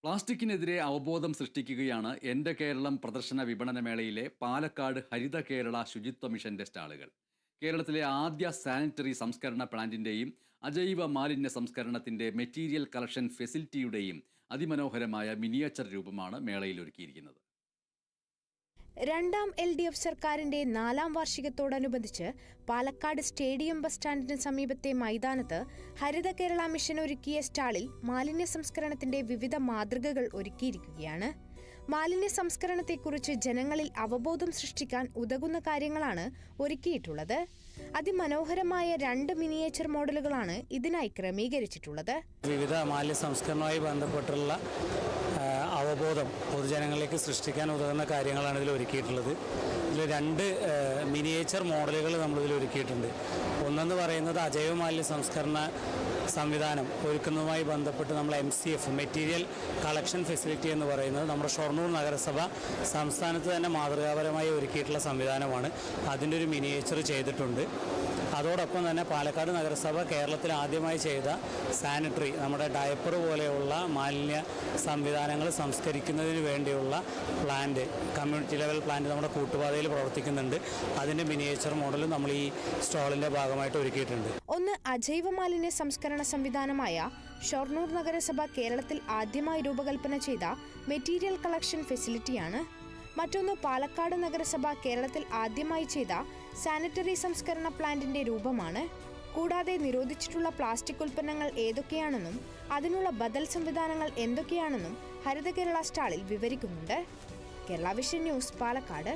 പ്ലാസ്റ്റിക്കിനെതിരെ അവബോധം സൃഷ്ടിക്കുകയാണ് എൻ്റെ കേരളം പ്രദർശന വിപണനമേളയിലെ പാലക്കാട് ഹരിത കേരള ശുചിത്വ മിഷന്റെ സ്റ്റാളുകൾ. കേരളത്തിലെ ആദ്യ സാനിറ്ററി സംസ്കരണ പ്ലാന്റിന്റെയും അജൈവ മാലിന്യ സംസ്കരണത്തിന്റെ മെറ്റീരിയൽ കളക്ഷൻ ഫെസിലിറ്റിയുടെയും അതിമനോഹരമായ മിനിയേച്ചർ രൂപമാണ് മേളയിൽ ഒരുക്കിയിരിക്കുന്നത്. രണ്ടാം LDF സർക്കാരിന്റെ 4ാം വാർഷികത്തോടനുബന്ധിച്ച് പാലക്കാട് സ്റ്റേഡിയം ബസ് സ്റ്റാൻഡിന് സമീപത്തെ മൈതാനത്ത് ഹരിത കേരള മിഷൻ ഒരുക്കിയ സ്റ്റാളിൽ മാലിന്യ സംസ്കരണത്തിന്റെ വിവിധ മാതൃകകൾ ഒരുക്കിയിരിക്കുകയാണ്. മാലിന്യ സംസ്കരണത്തെക്കുറിച്ച് ജനങ്ങളിൽ അവബോധം സൃഷ്ടിക്കാൻ ഉതകുന്ന കാര്യങ്ങളാണ് ഒരുക്കിയിട്ടുള്ളത്. അതിമനോഹരമായ 2 മിനിയേച്ചർ മോഡലുകളാണ് ഇതിനായി ക്രമീകരിച്ചിട്ടുള്ളത്. വിവിധ മാലിന്യ സംസ്കരണവുമായി ബന്ധപ്പെട്ടുള്ള അവബോധം പൊതുജനങ്ങളിലേക്ക് സൃഷ്ടിക്കാൻ ഉതകുന്ന കാര്യങ്ങളാണ് ഇതിൽ ഒരുക്കിയിട്ടുള്ളത്. ഇതിൽ 2 മിനിയേച്ചർ മോഡലുകൾ നമ്മളിതിൽ ഒരുക്കിയിട്ടുണ്ട്. ഒന്നെന്ന് പറയുന്നത് അജൈവ മാലിന്യ സംസ്കരണ സംവിധാനം ഒരുക്കുന്നതുമായി ബന്ധപ്പെട്ട് നമ്മൾ MCF മെറ്റീരിയൽ കളക്ഷൻ ഫെസിലിറ്റി എന്ന് പറയുന്നത് നമ്മുടെ ഷൊർണൂർ നഗരസഭ സംസ്ഥാനത്ത് തന്നെ മാതൃകാപരമായി ഒരുക്കിയിട്ടുള്ള സംവിധാനമാണ്. അതിൻ്റെ ഒരു മിനിയേച്ചർ ചെയ്തിട്ടുണ്ട്. അതോടൊപ്പം തന്നെ പാലക്കാട് നഗരസഭ കേരളത്തിൽ ആദ്യമായി ചെയ്ത സാനിറ്ററി നമ്മുടെ ഡയപ്പർ പോലെയുള്ള മാലിന്യ സംവിധാനങ്ങൾ സംസ്കരിക്കുന്നതിന് വേണ്ടിയുള്ള പ്ലാന്റ്, കമ്മ്യൂണിറ്റി ലെവൽ പ്ലാന്റ് നമ്മുടെ കൂട്ടുപാതയിൽ പ്രവർത്തിക്കുന്നുണ്ട്. അതിൻ്റെ മിനിയേച്ചർ മോഡലും നമ്മൾ ഈ സ്റ്റാളിൻ്റെ ഭാഗമായിട്ട് ഒരുക്കിയിട്ടുണ്ട്. ഒന്ന് അജൈവ മാലിന്യ സംസ്കരണ സംവിധാനമായ ഷൊർണൂർ നഗരസഭ കേരളത്തിൽ ആദ്യമായി രൂപകൽപ്പന ചെയ്ത മെറ്റീരിയൽ കളക്ഷൻ ഫെസിലിറ്റിയാണ്. മറ്റൊന്ന് പാലക്കാട് നഗരസഭ കേരളത്തിൽ ആദ്യമായി ചെയ്ത സാനിറ്ററി സംസ്കരണ പ്ലാന്റിന്റെ രൂപമാണ്. കൂടാതെ നിരോധിച്ചിട്ടുള്ള പ്ലാസ്റ്റിക് ഉൽപ്പന്നങ്ങൾ ഏതൊക്കെയാണെന്നും അതിനുള്ള ബദൽ സംവിധാനങ്ങൾ എന്തൊക്കെയാണെന്നും ഹരിത കേരള സ്റ്റാളിൽ വിവരിക്കുന്നുണ്ട്. Kerala vision news, Palakkad.